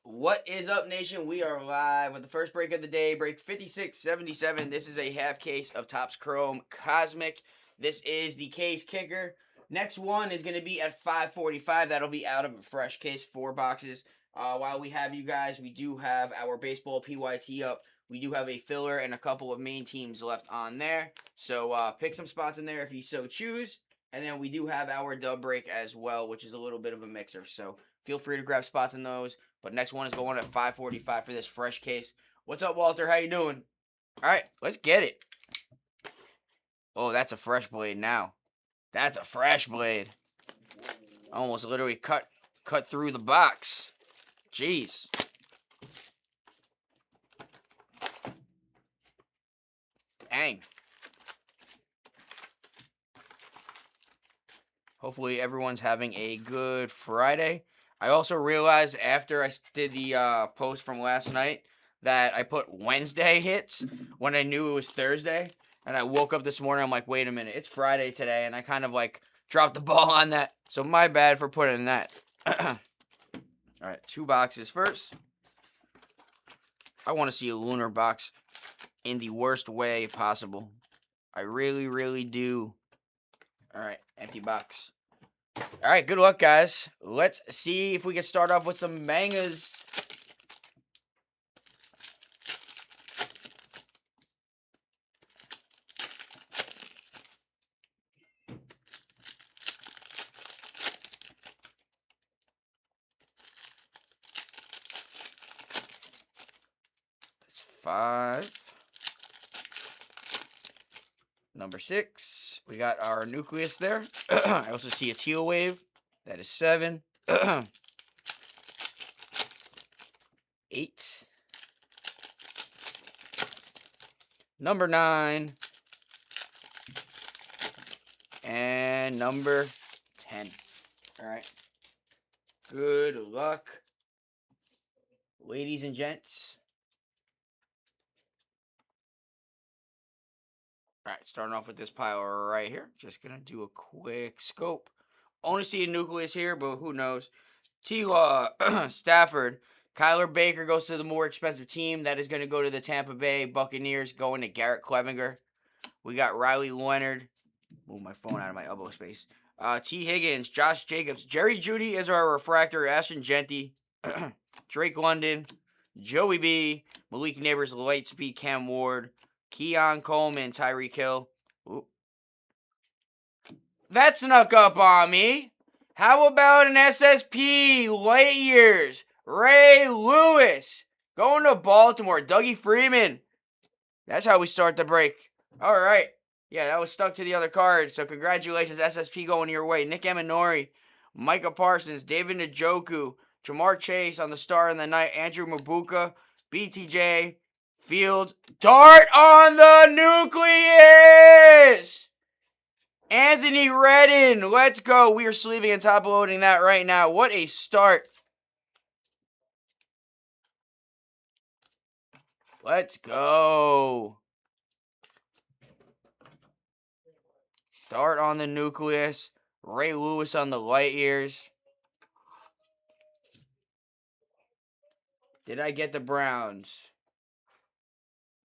What is up, nation? We are live with the first break of the day, break 5677. This is a half case of Topps Chrome Cosmic. This is the case kicker. Next one is going to be at 545. That'll be out of a fresh case, 4 boxes. While we have you guys, we do have our baseball PYT up. We do have a filler and a couple of main teams left on there. So pick some spots in there if you so choose. And then we do have our dub break as well, which is a little bit of a mixer. So feel free to grab spots in those. But next one is going at 545 for this fresh case. What's up, Walter? How you doing? All right, let's get it. Oh, that's a fresh blade now. That's a fresh blade. Almost literally cut through the box. Jeez. Dang. Hopefully everyone's having a good Friday. I also realized after I did the post from last night that I put Wednesday hits when I knew it was Thursday. And I woke up this morning, I'm like, wait a minute, it's Friday today. And I kind of like dropped the ball on that. So my bad for putting that. All right, 2 boxes first. I want to see a lunar box in the worst way possible. I really, really do. All right, empty box. All right, good luck, guys. Let's see if we can start off with some mangas. That's 5. Number 6. We got our nucleus there. I also see a teal wave. That is 7. 8. Number 9. And number 10. All right. Good luck, ladies and gents. All right, starting off with this pile right here. Just going to do a quick scope. Only see a nucleus here, but who knows. T-Law, Stafford. Kyler Baker goes to the more expensive team. That is going to go to the Tampa Bay Buccaneers, going to Garrett Clevinger. We got Riley Leonard. Move my phone out of my elbow space. T. Higgins, Josh Jacobs. Jerry Jeudy is our refractor. Ashton Genty. Drake London. Joey B. Malik Neighbors, light speed Cam Ward. Keon Coleman, Tyreek Hill. Ooh. That snuck up on me. How about an SSP, late years, Ray Lewis, going to Baltimore, Dougie Freeman. That's how we start the break. All right. Yeah, that was stuck to the other card, so congratulations, SSP going your way. Nick Eminori, Micah Parsons, David Njoku, Jamar Chase on the star in the night, Andrew Mabuka, BTJ, Fields, dart on the nucleus! Anthony Redden, let's go. We are sleeving and top loading that right now. What a start. Let's go. Dart on the nucleus. Ray Lewis on the light years. Did I get the Browns?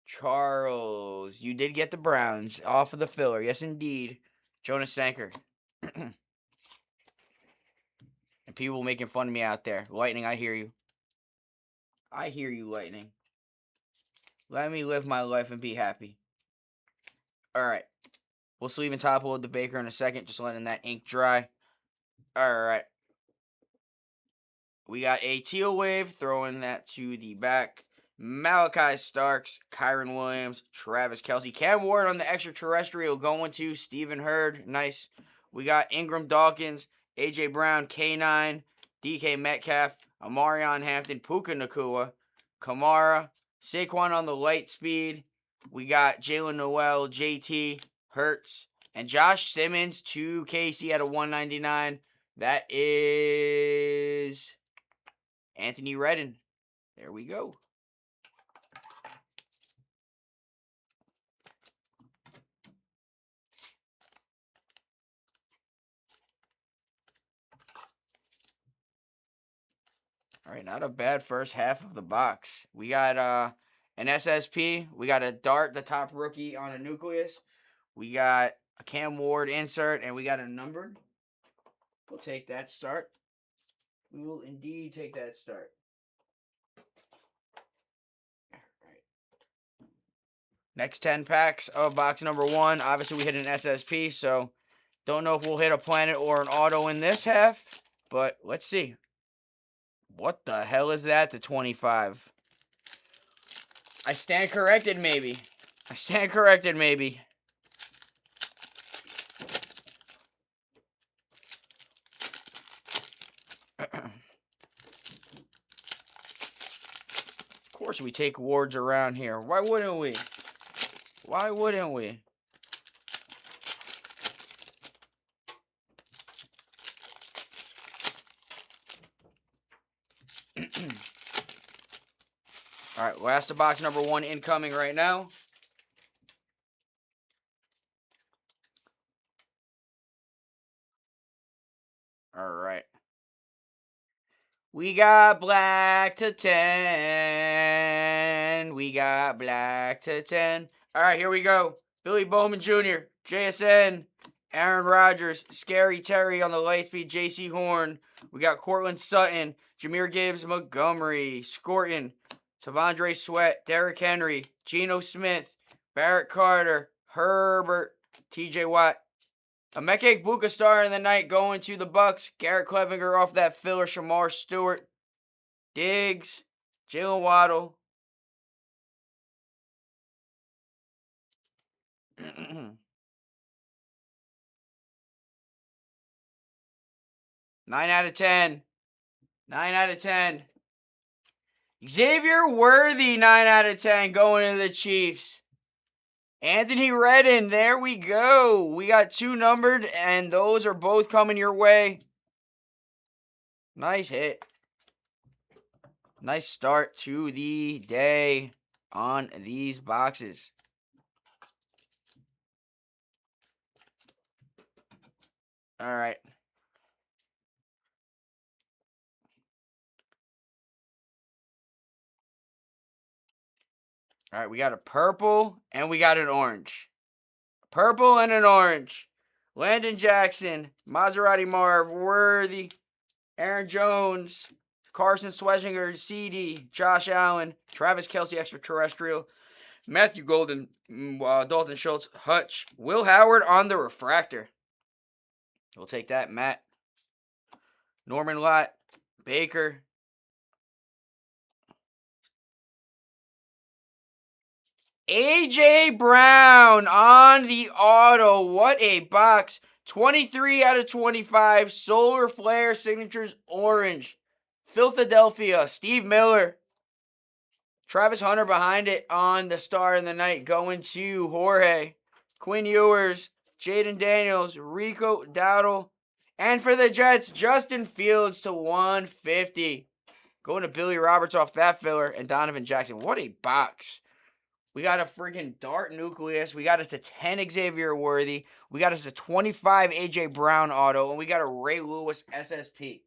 Charles, you did get the Browns off of the filler. Yes, indeed. Jonas Sanker. And people making fun of me out there. Lightning, I hear you. I hear you, Lightning. Let me live my life and be happy. All right. We'll sleeve and top load the Baker in a second, just letting that ink dry. All right. We got a teal wave, throwing that to the back. Malachi Starks, Kyron Williams, Travis Kelce. Cam Ward on the extraterrestrial going to Stephen Hurd. Nice. We got Ingram Dawkins, A.J. Brown, K9, DK Metcalf, Amarion Hampton, Puka Nacua, Kamara, Saquon on the light speed. We got Jalen Noel, JT, Hurts, and Josh Simmons to KC at a 199. That is Anthony Redden. There we go. All right, not a bad first half of the box. We got an SSP. We got a Dart, the top rookie on a nucleus. We got a Cam Ward insert, and we got a numbered. We'll take that start. We will indeed take that start. All right. Next 10 packs of box number 1. Obviously, we hit an SSP, so don't know if we'll hit a planet or an auto in this half, but let's see. What the hell is that to 25? I stand corrected, maybe. I stand corrected, maybe. Of course we take Wards around here. Why wouldn't we? Why wouldn't we? All right, last of box number 1 incoming right now. All right. We got black to 10. We got black to 10. All right, here we go. Billy Bowman Jr., JSN, Aaron Rodgers, Scary Terry on the Lightspeed, JC Horn. We got Cortland Sutton, Jahmyr Gibbs Montgomery, Scorton, Tavondre Sweat, Derrick Henry, Geno Smith, Barrett Carter, Herbert, TJ Watt. Emeka Egbuka star in the night going to the Bucks. Garrett Clevinger off that filler. Shamar Stewart, Diggs, Jalen Waddle. 9 out of 10. 9 out of 10. Xavier Worthy, 9 out of 10, going to the Chiefs. Anthony Redden, there we go. We got 2 numbered, and those are both coming your way. Nice hit. Nice start to the day on these boxes. All right. All right, we got a purple and we got an orange. Purple and an orange. Landon Jackson, Maserati Marv, Worthy, Aaron Jones, Carson Schwarzenegger, CD, Josh Allen, Travis Kelce, extraterrestrial, Matthew Golden, Dalton Schultz, Hutch, Will Howard on the refractor. We'll take that, Matt. Norman Lott, Baker. A.J. Brown on the auto. What a box. 23 out of 25. Solar Flare Signatures Orange. Philadelphia. Steve Miller. Travis Hunter behind it on the star in the night. Going to Jorge. Quinn Ewers. Jaden Daniels. Rico Dowdle. And for the Jets, Justin Fields to 150. Going to Billy Roberts off that filler. And Donovan Jackson. What a box. We got a freaking Dart nucleus. We got us a 10 Xavier Worthy. We got us a 25 A.J. Brown auto. And we got a Ray Lewis SSP.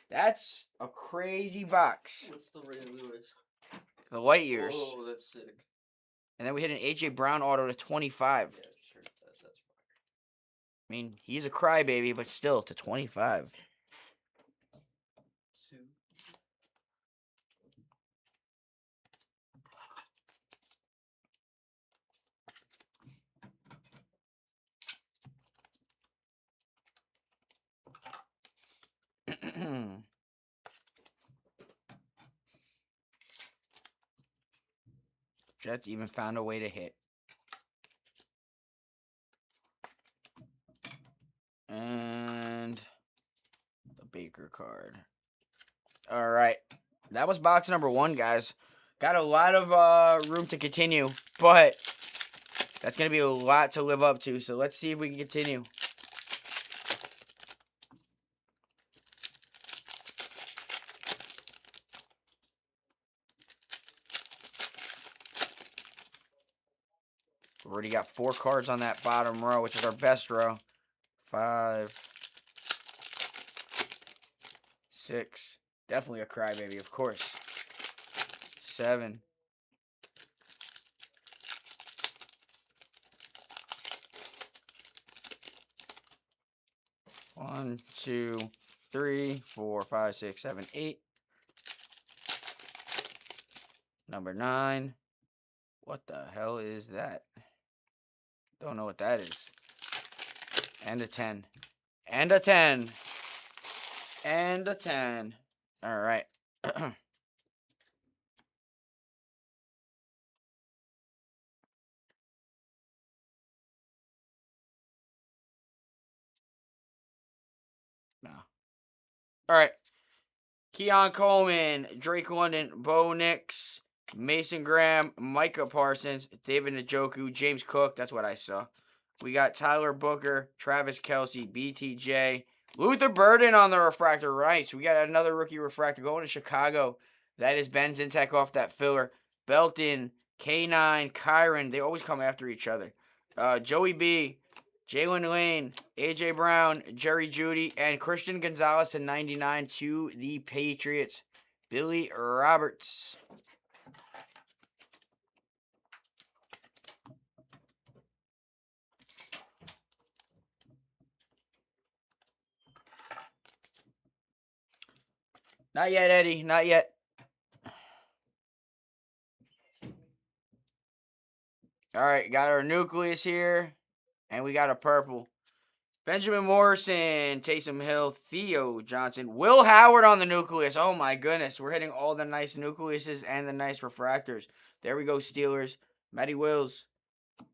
That's a crazy box. What's the Ray Lewis? The light years. Oh, that's sick. And then we hit an A.J. Brown auto to 25. Yeah, sure. That's fire. I mean, he's a crybaby, but still to 25. Jets even found a way to hit. And the Baker card. All right. That was box number 1, guys. Got a lot of room to continue, but that's going to be a lot to live up to. So let's see if we can continue. We've already got 4 cards on that bottom row, which is our best row. 5, 6, Definitely a crybaby, of course. 7. 1, 2, 3, 4, 5, 6, 7, 8. Number 9. What the hell is that? Don't know what that is. And a 10. And a 10. And a 10. All right. No. All right. Keon Coleman, Drake London, Bo Nix, Mason Graham, Micah Parsons, David Njoku, James Cook. That's what I saw. We got Tyler Booker, Travis Kelce, BTJ, Luther Burden on the refractor. Right. So we got another rookie refractor going to Chicago. That is Ben Zintek off that filler. Belton, K9, Kyron. They always come after each other. Joey B, Jalen Lane, A.J. Brown, Jerry Jeudy, and Christian Gonzalez to 99 to the Patriots. Billy Roberts. Not yet, Eddie. Not yet. All right, got our nucleus here, and we got a purple. Benjamin Morrison, Taysom Hill, Theo Johnson, Will Howard on the nucleus. Oh my goodness, we're hitting all the nice nucleuses and the nice refractors. There we go, Steelers. Matty Wills.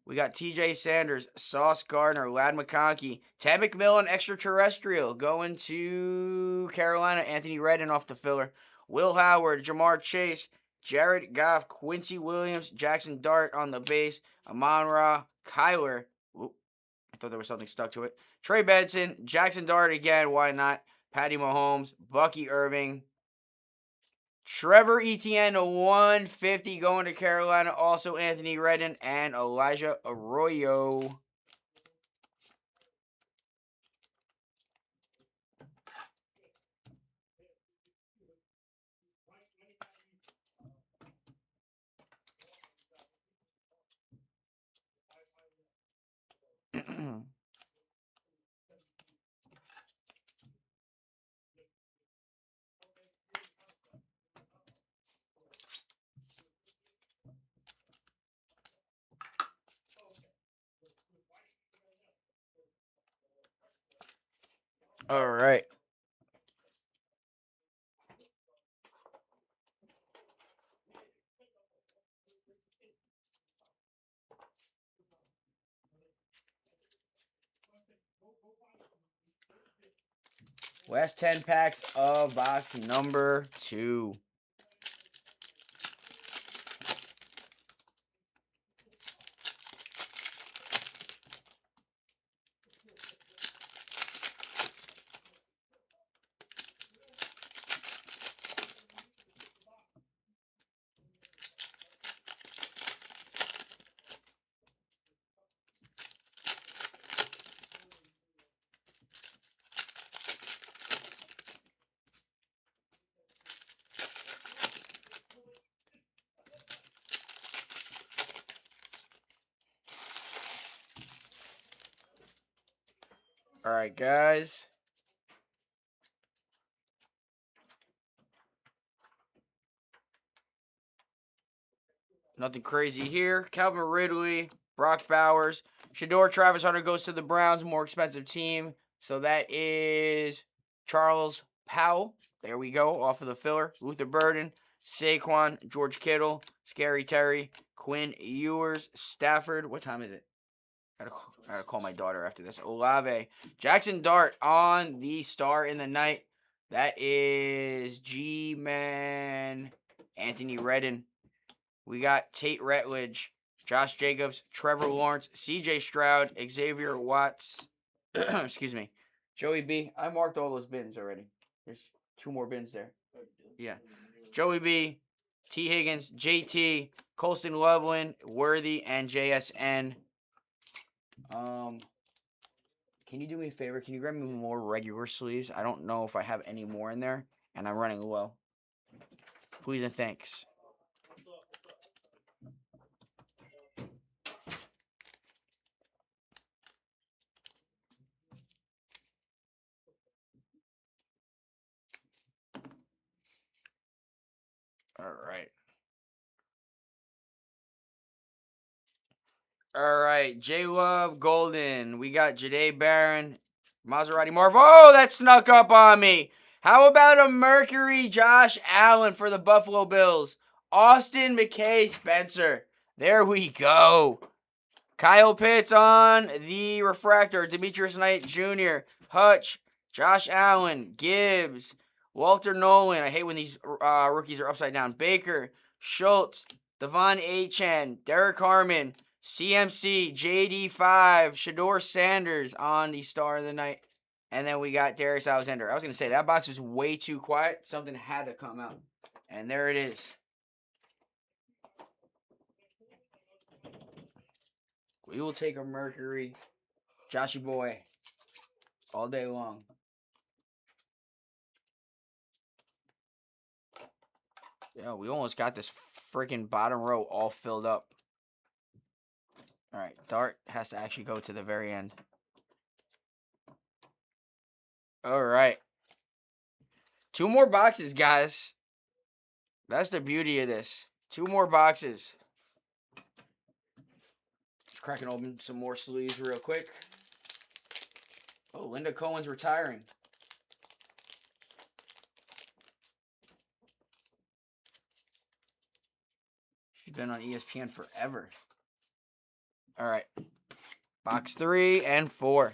We got TJ Sanders, Sauce Gardner, Lad McConkey, Ted McMillan, extraterrestrial, going to Carolina. Anthony Redden off the filler. Will Howard, Jamar Chase, Jared Goff, Quincy Williams, Jackson Dart on the base, Amon-Ra, Kyler. Whoop, I thought there was something stuck to it. Trey Benson, Jackson Dart again, why not? Patty Mahomes, Bucky Irving, Trevor Etienne to 150 going to Carolina. Also Anthony Redden and Elijah Arroyo. All right. Last 10 packs of box number 2. All right, guys. Nothing crazy here. Calvin Ridley, Brock Bowers, Shador Travis Hunter goes to the Browns, more expensive team. So that is Charles Powell. There we go, off of the filler. Luther Burden, Saquon, George Kittle, Scary Terry, Quinn Ewers, Stafford. What time is it? I gotta call my daughter after this. Olave, Jackson Dart on the star in the night. That is G-Man, Anthony Redden. We got Tate Ratledge, Josh Jacobs, Trevor Lawrence, C.J. Stroud, Xavier Watts. Excuse me. Joey B. I marked all those bins already. There's 2 more bins there. Yeah. Joey B, T. Higgins, JT, Colston Loveland, Worthy, and JSN. Can you do me a favor? Can you grab me more regular sleeves? I don't know if I have any more in there. and I'm running low. Please and thanks. All right. All right. J Love Golden. We got Jahdae Barron, Maserati Marv. Oh, that snuck up on me. How about a Mercury Josh Allen for the Buffalo Bills? Austin McKay Spencer. There we go. Kyle Pitts on the refractor. Demetrius Knight Jr., Hutch, Josh Allen, Gibbs, Walter Nolan. I hate when these rookies are upside down. Baker, Schultz, Devon Achane, Derek Harmon, CMC, JD5, Shador Sanders on the star of the night. And then we got Darius Alexander. I was going to say, that box was way too quiet. Something had to come out. And there it is. We will take a Mercury, Joshy boy, all day long. Yeah, we almost got this freaking bottom row all filled up. All right, Dart has to actually go to the very end. All right. 2 more boxes, guys. That's the beauty of this. 2 more boxes. Just cracking open some more sleeves real quick. Oh, Linda Cohen's retiring. She's been on ESPN forever. All right. Box 3 and 4.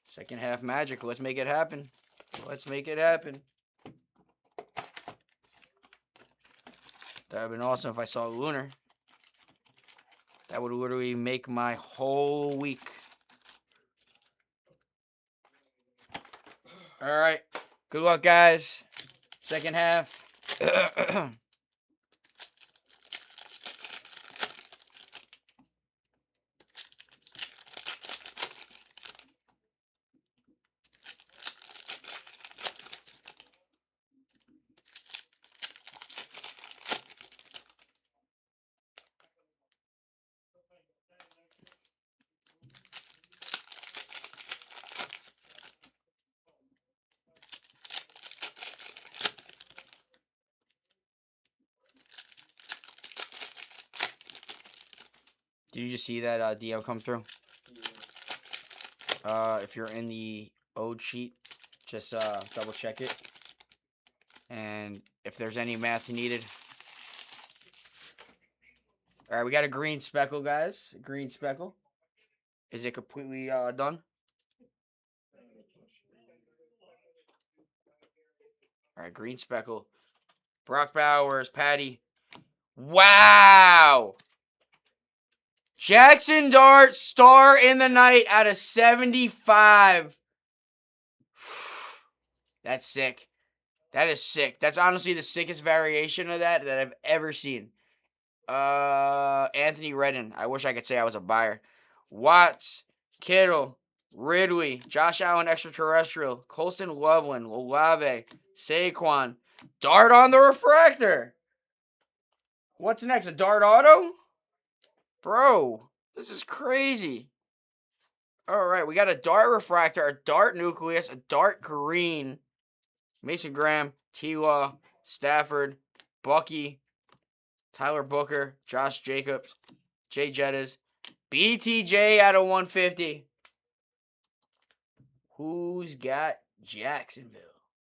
Second half magic. Let's make it happen. Let's make it happen. That would have been awesome if I saw Lunar. That would literally make my whole week. All right. Good luck, guys. Second half. Did you just see that DM come through? If you're in the ode sheet, just double check it. And if there's any math you needed. All right, we got a green speckle, guys. A green speckle. Is it completely done? All right, green speckle. Brock Bowers, Patty. Wow! Jackson Dart, star in the night out of 75. That's sick. That is sick. That's honestly the sickest variation of that I've ever seen. Anthony Redden. I wish I could say I was a buyer. Watts, Kittle, Ridley, Josh Allen extraterrestrial, Colston Loveland, Olave, Saquon, Dart on the refractor. What's next? A Dart auto? Bro, this is crazy. All right, we got a Dart refractor, a Dart nucleus, a Dart green. Mason Graham, T-Law, Stafford, Bucky, Tyler Booker, Josh Jacobs, Jay Jettas, BTJ out of 150. Who's got Jacksonville?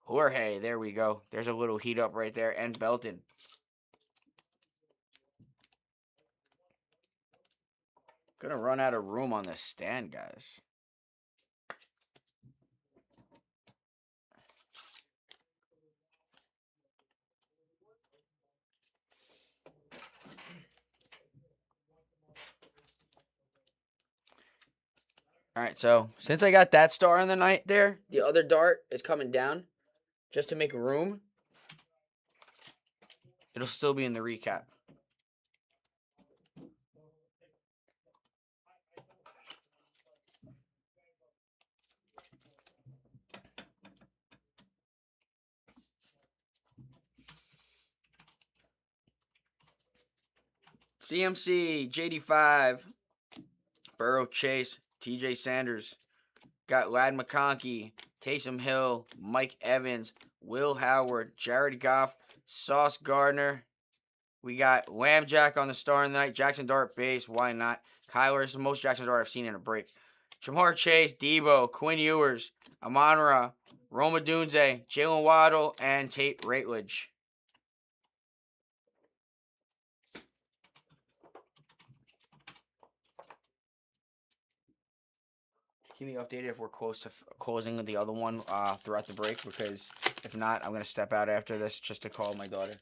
Jorge, there we go. There's a little heat up right there. And Belton. Gonna run out of room on the stand, guys. All right, so since I got that star on the night there, the other dart is coming down just to make room. It'll still be in the recap. CMC, JD5, Burrow Chase, TJ Sanders. Got Lad McConkey, Taysom Hill, Mike Evans, Will Howard, Jared Goff, Sauce Gardner. We got Lambjack on the star in the night. Jackson Dart base. Why not? Kyler is the most Jackson Dart I've seen in a break. Jamar Chase, Debo, Quinn Ewers, Amon-Ra, Roma Dunze, Jalen Waddle, and Tate Ratledge. Keep me updated if we're close to closing the other one throughout the break, because if not, I'm going to step out after this just to call my daughter.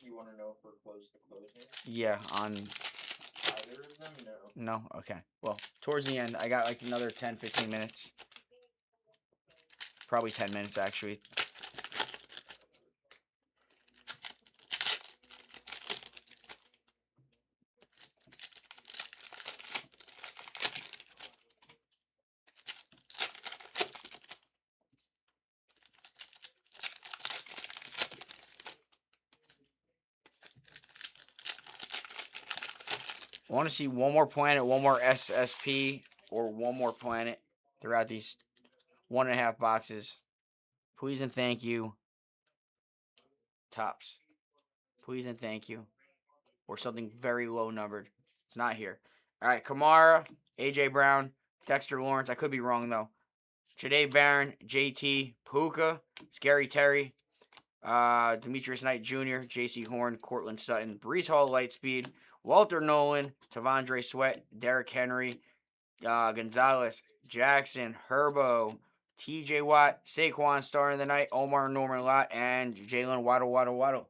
You want to know if we're close to closing? Yeah, on... Either of them? No. No? Okay. Well, towards the end, I got like another 10, 15 minutes. Probably 10 minutes, actually. I want to see one more planet, one more SSP, or one more planet throughout these 1.5 boxes. Please and thank you. Tops. Please and thank you. Or something very low numbered. It's not here. All right, Kamara, AJ Brown, Dexter Lawrence. I could be wrong though. Jahdae Barron, JT, Puka, Scary Terry, Demetrius Knight Jr., J.C. Horn, Cortland Sutton, Breece Hall Lightspeed, Walter Nolan, Tavondre Sweat, Derrick Henry, Gonzalez, Jackson, Herbo, T.J. Watt, Saquon star in the night, Omar Norman Lott, and Jalen Waddle.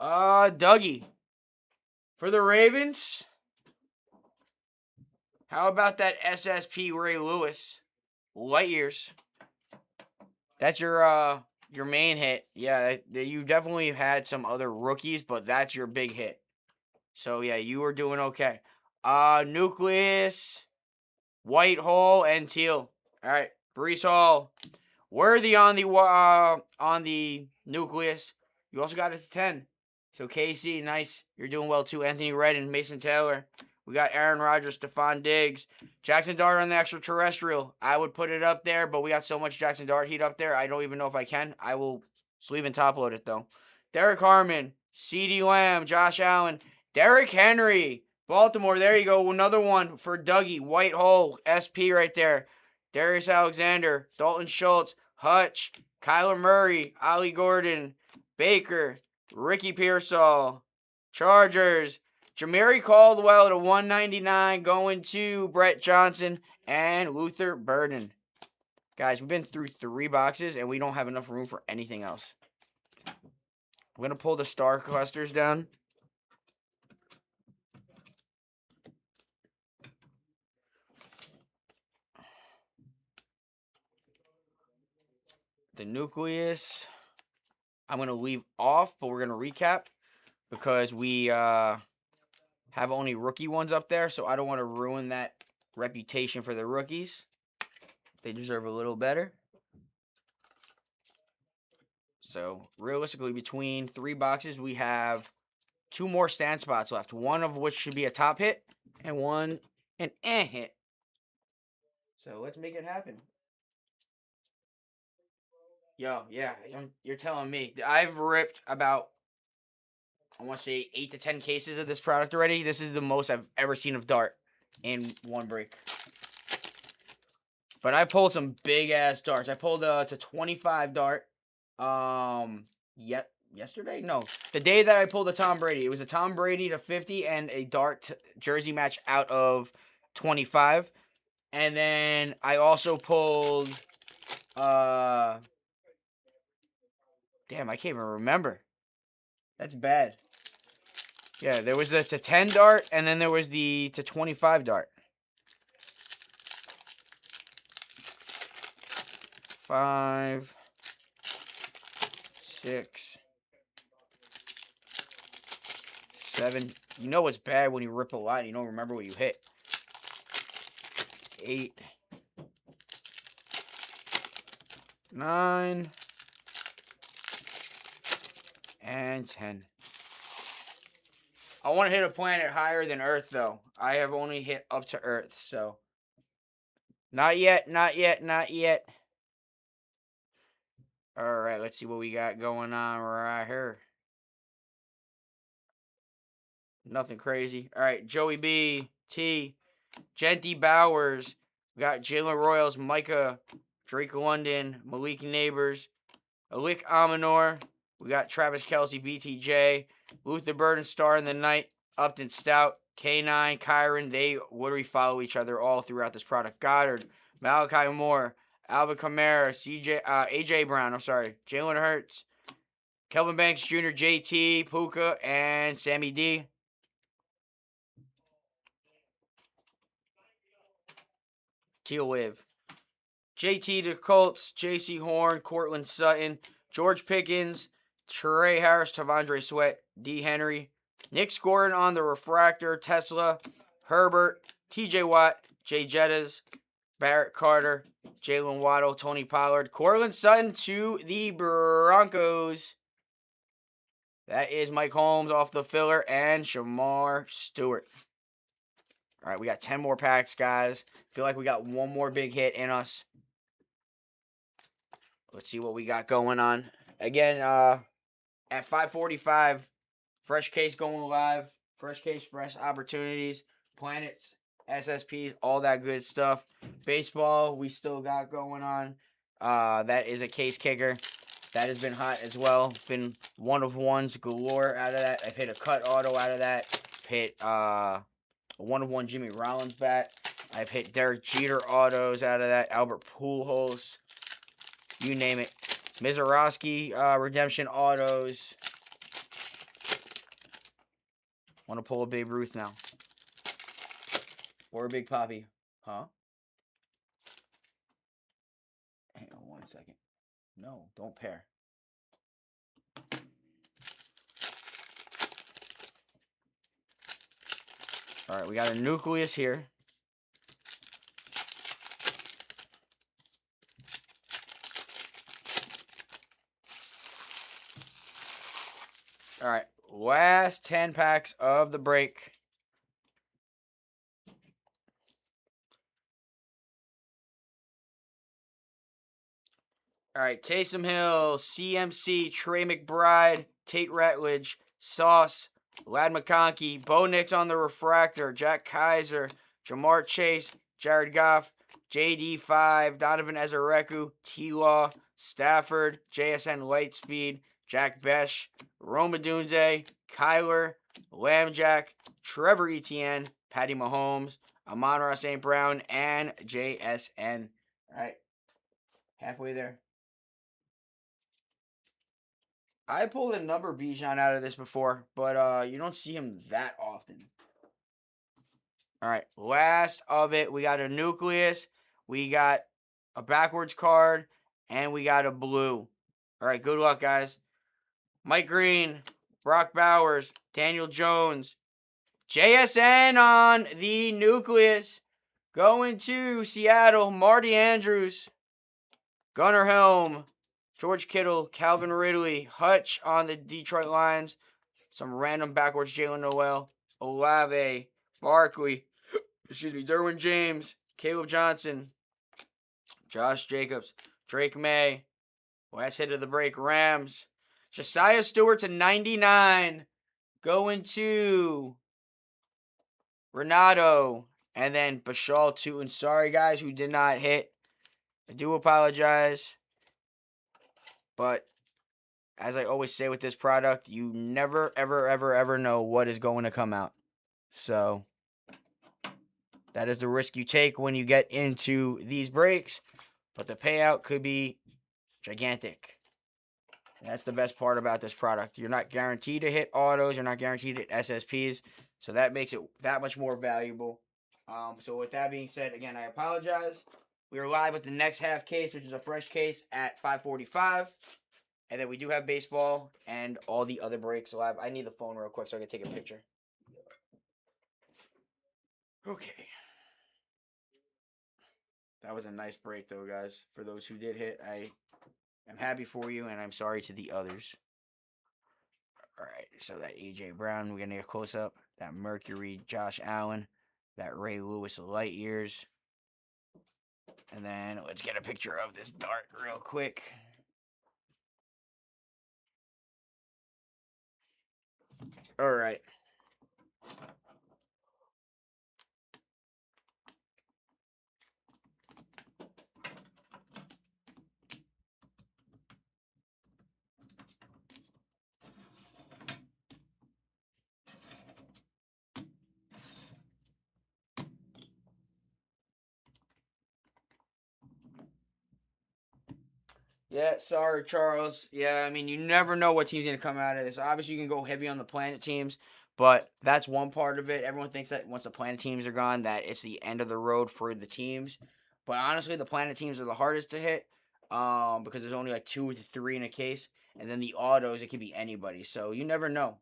Dougie. For the Ravens, how about that SSP Ray Lewis? Light years. That's your main hit. Yeah, you definitely had some other rookies, but that's your big hit. So yeah, you were doing okay. Nucleus, White Hole, and Teal. All right, Breece Hall, worthy on the Nucleus. You also got it to 10. So KC, nice. You're doing well too. Anthony Redden, Mason Taylor. We got Aaron Rodgers, Stephon Diggs, Jackson Dart on the extraterrestrial. I would put it up there, but we got so much Jackson Dart heat up there. I don't even know if I can. I will sleeve and top load it though. Derek Harmon, CeeDee Lamb, Josh Allen, Derrick Henry, Baltimore. There you go. Another one for Dougie. White Hole, SP right there. Darius Alexander, Dalton Schultz, Hutch, Kyler Murray, Ollie Gordon, Baker, Ricky Pearsall, Chargers, Jamari Caldwell to 199 going to Brett Johnson and Luther Burden. Guys, we've been through 3 boxes and we don't have enough room for anything else. I'm going to pull the star clusters down. The Nucleus, I'm going to leave off, but we're going to recap because we have only rookie ones up there, so I don't want to ruin that reputation for the rookies. They deserve a little better. So, realistically, between 3 boxes, we have 2 more stand spots left. One of which should be a top hit, and one an hit. So, let's make it happen. Yo, yeah, you're telling me. I've ripped about, I want to say, 8 to 10 cases of this product already. This is the most I've ever seen of Dart in one break. But I pulled some big-ass darts. I pulled to 25 Dart. Yesterday? No. The day that I pulled a Tom Brady. It was a Tom Brady to 50 and a Dart jersey match out of 25. And then I also pulled... Damn, I can't even remember. That's bad. Yeah, there was the to 10 dart, and then there was the to 25 dart. 5, 6, 7. You know what's bad when you rip a lot and you don't remember what you hit. 8, 9, and 10. I want to hit a planet higher than Earth, though. I have only hit up to Earth, so. Not yet, not yet, not yet. All right, let's see what we got going on right here. Nothing crazy. All right, Joey B, T, Genty Bowers. We got Jalen Royals, Micah, Drake London, Malik Neighbors, Alik Amanor. We got Travis Kelce, BTJ, Luther Burden, Star in the Night, Upton Stout, K9, Kyron. They literally follow each other all throughout this product. Goddard, Malachi Moore, Alvin Kamara, AJ Brown, Jalen Hurts, Kelvin Banks Jr., JT, Puka, and Sammy D. Teal Live. JT to Colts, JC Horn, Cortland Sutton, George Pickens, Trey Harris, Tavondre Sweat, D. Henry, Nick Gordon on the Refractor, Tesla, Herbert, TJ Watt, Jay Jettas, Barrett Carter, Jalen Waddle, Tony Pollard, Cortland Sutton to the Broncos. That is Mike Holmes off the filler and Shamar Stewart. All right, we got 10 more packs, guys. Feel like we got one more big hit in us. Let's see what we got going on. Again, at 5:45, fresh case going live. Fresh case, fresh opportunities, planets, SSPs, all that good stuff. Baseball, we still got going on. That is a case kicker. That has been hot as well. Been one of ones galore out of that. I've hit a cut auto out of that. Hit a one of one Jimmy Rollins bat. I've hit Derek Jeter autos out of that. Albert Pujols. You name it. Mizorowski redemption autos. Want to pull a Babe Ruth now. Or a Big Papi. Huh? Hang on 1 second. No, don't pair. All right, we got a nucleus here. All right, last 10 packs of the break. All right, Taysom Hill, CMC, Trey McBride, Tate Ratledge, Sauce, Lad McConkey, Bo Nix on the Refractor, Jack Kaiser, Jamar Chase, Jared Goff, JD5, Donovan Ezereku, T-Law, Stafford, JSN Lightspeed, Jack Besh, Roma Dunze, Kyler, Lambjack, Trevor Etienne, Patty Mahomes, Amon-Ra St. Brown, and JSN. All right, halfway there. I pulled a number Bijan out of this before, but you don't see him that often. All right, last of it, we got a nucleus, we got a backwards card, and we got a blue. All right, good luck, guys. Mike Green, Brock Bowers, Daniel Jones, JSN on the nucleus. Going to Seattle, Marty Andrews, Gunnar Helm, George Kittle, Calvin Ridley, Hutch on the Detroit Lions, some random backwards Jalen Noel, Olave, Barkley, Derwin James, Caleb Johnson, Josh Jacobs, Drake May, last hit of the break, Rams, Josiah Stewart to 99, going to Renato, and then Bashal too. And sorry, guys, who did not hit. I do apologize. But as I always say with this product, you never, ever, ever, ever know what is going to come out. So that is the risk you take when you get into these breaks. But the payout could be gigantic. That's the best part about this product. You're not guaranteed to hit autos. You're not guaranteed to hit SSPs. So that makes it that much more valuable. So with that being said, again, I apologize. We are live with the next half case, which is a fresh case at 5:45. And then we do have baseball and all the other breaks live. I need the phone real quick so I can take a picture. Okay. That was a nice break, though, guys. For those who did hit, I am happy for you, and I'm sorry to the others. All right, so that A.J. Brown, we're going to get a close-up. That Mercury, Josh Allen. That Ray Lewis, Light Years. And then let's get a picture of this dart real quick. All right. Yeah, sorry, Charles. Yeah, I mean, you never know what team's going to come out of this. Obviously, you can go heavy on the Planet teams, but that's one part of it. Everyone thinks that once the Planet teams are gone, that it's the end of the road for the teams. But honestly, the Planet teams are the hardest to hit because there's only like 2 to 3 in a case. And then the autos, it could be anybody. So you never know.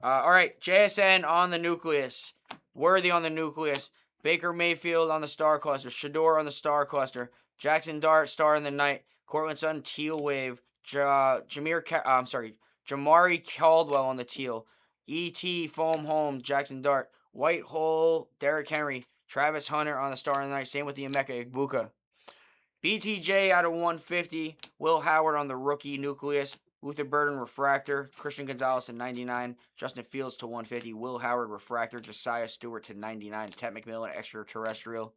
All right, JSN on the Nucleus. Worthy on the Nucleus. Baker Mayfield on the Star Cluster. Shador on the Star Cluster. Jackson Dart, Star in the Night. Cortland Sutton, Teal Wave. Jamari Caldwell on the Teal. E.T. Foam Home, Jackson Dart. White Hole, Derrick Henry. Travis Hunter on the Star in the Night. Same with the Emeka Igbuka. BTJ out of 150. Will Howard on the Rookie Nucleus. Luther Burden Refractor. Christian Gonzalez to 99. Justin Fields to 150. Will Howard Refractor. Josiah Stewart to 99. Ted McMillan Extraterrestrial.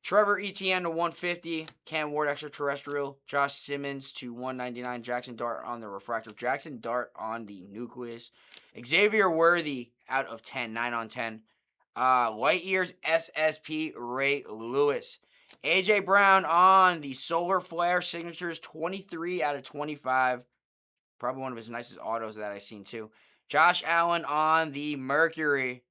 Trevor Etienne to 150. Cam Ward Extraterrestrial. Josh Simmons to 199. Jackson Dart on the Refractor. Jackson Dart on the Nucleus. Xavier Worthy out of 10. 9 on 10. Light Years SSP Ray Lewis. A.J. Brown on the Solar Flare Signatures, 23 out of 25. Probably one of his nicest autos that I've seen, too. Josh Allen on the Mercury.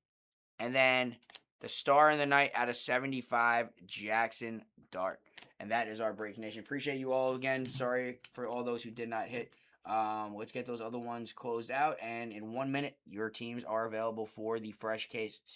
And then the Star in the Night out of 75, Jackson Dart. And that is our Break Nation. Appreciate you all again. Sorry for all those who did not hit. Let's get those other ones closed out. And in 1 minute, your teams are available for the fresh case. See you.